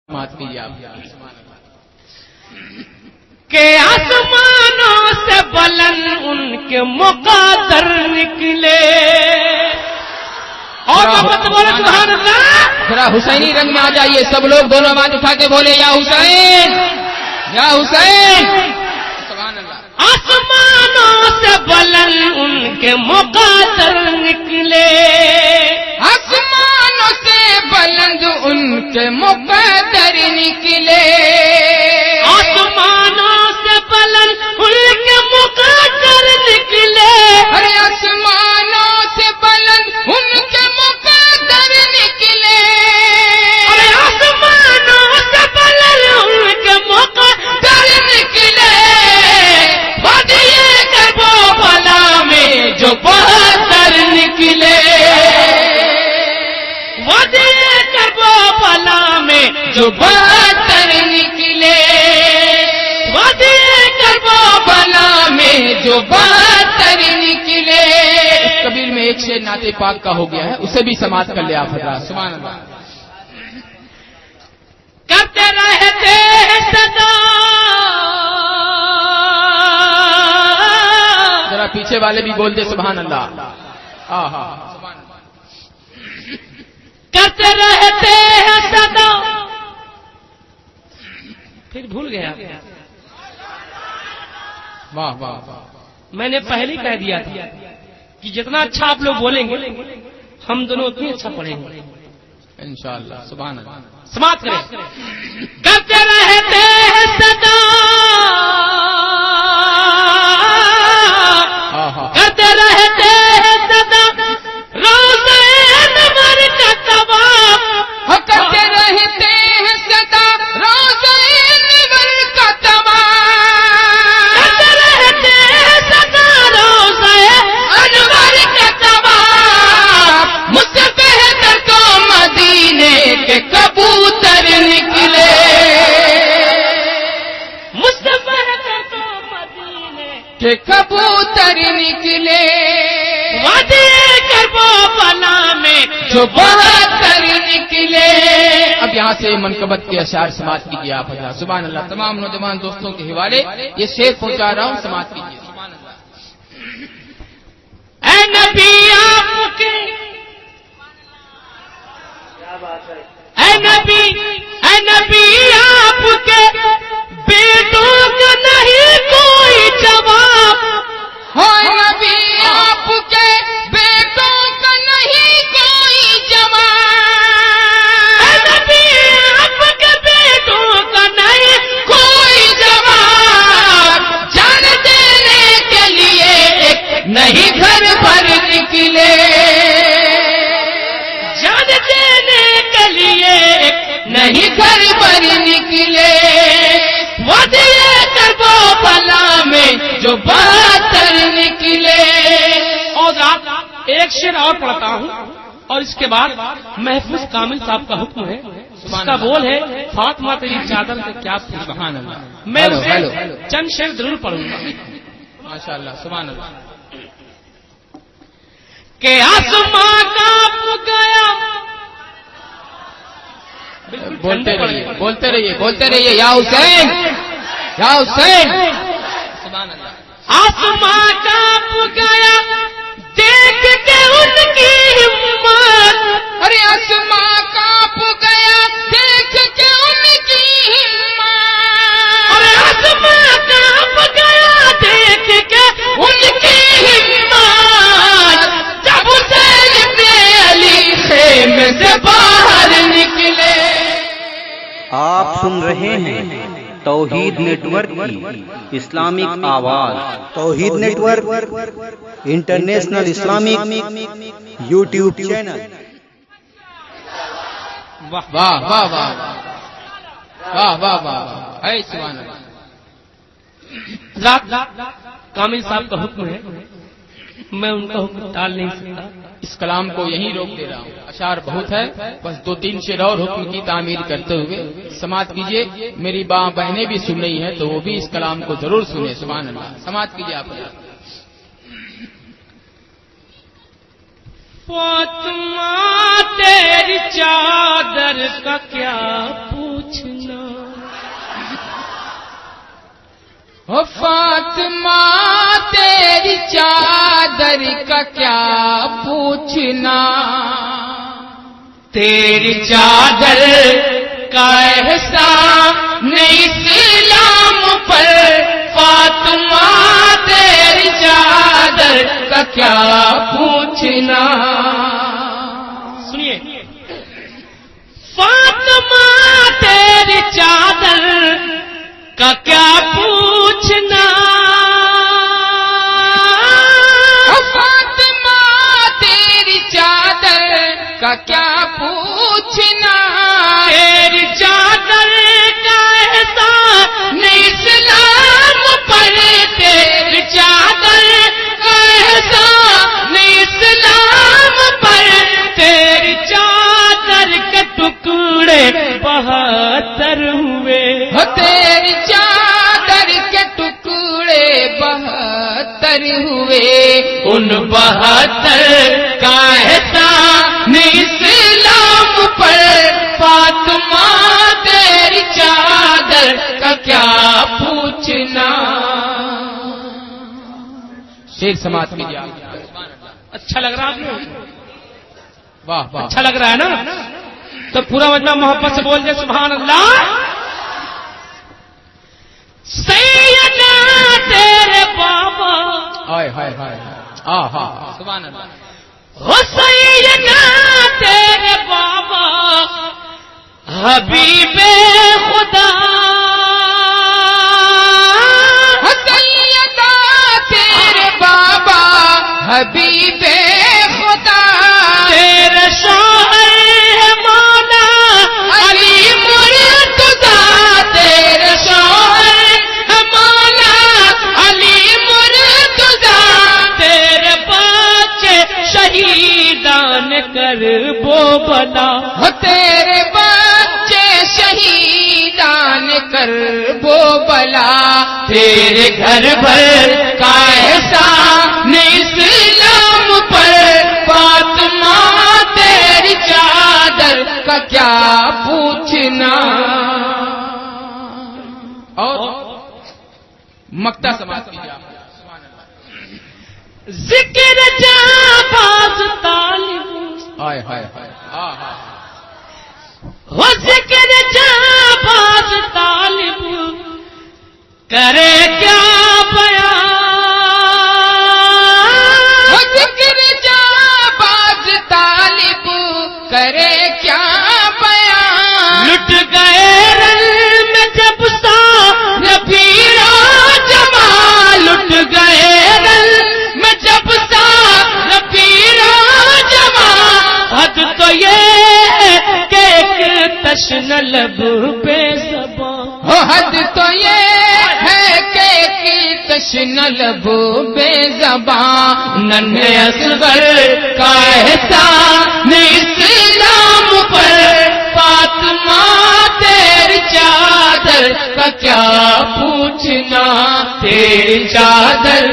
بات کیجیے آپ کہ آسمانوں سے بلند ان کے مقدر نکلے اور سبحان اللہ. ذرا حسینی رنگ میں آ جائیے سب لوگ، دونوں آواز اٹھا کے بولے یا حسین یا حسین. سبحان اللہ. آسمانوں سے بلند ان کے مقدر نکلے، آسمانوں سے بلند ان کے مقدر نکلے، آسمانوں سے بلند ان کے مقدر نکلے، ارے آسمانوں سے بلند ان کے مقدر نکلے، ارے آسمانوں سے بلند ان کے مقدر نکلے. وادی کربلا میں جو بہتر نکلے، وادی کربلا میں جو بہتر نکلے، وادی کربلا میں جو بہتر نکلے. اس قبیل میں ایک شعر نعت پاک کا ہو گیا ہے، اسے بھی سماعت کر لے آپ حضرات. سبحان اللہ. کرتے رہتے ہیں صدا، ذرا پیچھے والے بھی بول دے سبحان اللہ. ہاں ہاں کرتے رہتے ہیں صدا. پھر بھول گیا، واہ واہ واہ. میں نے پہلے کہہ دیا تھا کہ جتنا اچھا آپ لوگ بولیں گے ہم دونوں اتنی اچھا پڑھیں گے انشاءاللہ. سبحان اللہ. سماعت کریں. کرتے رہتے ہیں صدا، کرتے رہتے ہیں صدا، روزے انور کا طواف، کرتے رہتے ہیں صدا روزے انور کا طواف، کرتے رہتے ہیں صدا روزے انور کا طواف. مجھ سے بہتر تو مدینے کے کبوتر نکلے، مجھ سے بہتر تو مدینے کہ کبوتر نکلے، وادی کربلا میں جو بہتر نکلے. اب یہاں سے منقبت کے اشعار سماعت کیجیے آپ حضرات. سبحان اللہ. تمام نوجوان دوستوں کے حوالے یہ شعر پہنچا رہا ہوں، سماعت کیجیے. سبحان اللہ. اے نبی آپ کے، اے نبی، اے نبی آپ کے بیٹوں کا نہیں کوئی جواب، ہو نبی آپ کے بیٹوں کا نہیں کوئی جواب، اے نبی آپ کے بیٹوں کا نہیں کوئی جواب. جان دینے کے لیے ایک نہیں گھر پر نکلے، جان دینے کے لیے نہیں گھر پر نکلے، وادی کربلا میں جو بہتر نکلے. اور رات ایک شعر اور پڑھتا ہوں اور اس کے بعد محفوظ کامل صاحب کا حکم ہے. اس کا بول ہے فاطمہ تیری چادر سے کیا پوچھ. سبحان اللہ. میں ہیلو، اسے ہیلو. چند شعر ضرور پڑھوں گا. ماشاء اللہ. سبحان اللہ. کہ آسماں کانپ گیا. بالکل بولتے ٹھنڈے رہیے، پڑے. بولتے رہیے، بولتے رہیے. یا حسین یا حسین. سبحان اللہ. آسماں کانپ گیا دیکھ کے ان کی ہمت، ارے آسماں کانپ گیا دیکھ کے ان کی ہمت، اور آسماں کانپ گیا دیکھ کے ان کی ہمت. جب حسین ابن علی خیمے سے باہر نکلے. آپ سن رہے ہیں توحید نیٹ ورک کی اسلامک آواز. Tawheed network international Islamic YouTube channel. واہ واہ واہ واہ واہ واہ واہ. اے سبحان اللہ. رات کامل صاحب کا حکم ہے، میں ان کا حکم ٹال نہیں سکتا. اس کلام کو یہیں روک دے رہا ہوں. اشعار بہت ہے، بس دو تین شعر اور حکم کی تعمیر کرتے ہوئے سماعت کیجیے. میری ماں بہنیں بھی سن رہی ہیں تو وہ بھی اس کلام کو ضرور سنیں. سبحان اللہ. سماعت کیجیے آپ. فاطمہ تیری چادر کا کیا پوچھے، او فاطمہ تیری چادر کا کیا پوچھنا، تیری چادر کا احسان اسلام پر، فاطمہ تیری چادر کا کیا پوچھنا. سنیے، فاطمہ تیری چادر کا کیا پوچھنا، فاطمہ تیری چادر کا کیا پوچھنا، تیری چادر کا احسان اسلام پر، تیری چادر کا احسان اسلام پر، تیری چادر کے ٹکڑے 72 ہوئے، تیری چادر کے ٹکڑے 72 ہوئے، ان 72 کا احسان اسلام پر، فاطمہ تیری چادر کا کیا پوچھنا. شیر سماعت کیجیے. اچھا لگ رہا آپ کو؟ واہ واہ، اچھا لگ رہا ہے نا؟ تو پورا مجمع محبت سے بول دے سبحان اللہ. سیدنا تیرے بابا، ہائے ہائے ہائے، ہاں سبحان اللہ. ہو سیدنا تیرے بابا حبیب خدا، سیدنا تیرے بابا حبیب خدا، تیرے شوہر مولا علی مرتضیٰ، تیرے شوہر مولا علی مرتضیٰ، تیرے بچے شہیدان کر بو بنا، تیرے بچے شہیدان کر بو بلا، تیرے گھر بھر کا احسان اسلام پر، فاطمہ تیری چادر کا کیا پوچھنا. اور مکتا سماعت کیجیے آپ. ذکر جانباز طالب، ہائے ہائے ہائے، ہاں ہاں، وہ ذکر جانباز طالب کرے کیا بیان، ذکر جانباز طالب کرے کیا بیان، لٹ گئے رن میں جب سا نبیرا جمال، لٹ گئے رن میں جب سا نبیرا جمال، حد تو یہ کہ ایک تشن لب بے زبان، حد تو یہ ہے کہ کی تشن لب بے زبان، ننھے اصغر کا احسان اسلام پر، فاطمہ تیری چادر کا کیا پوچھنا، تیری چادر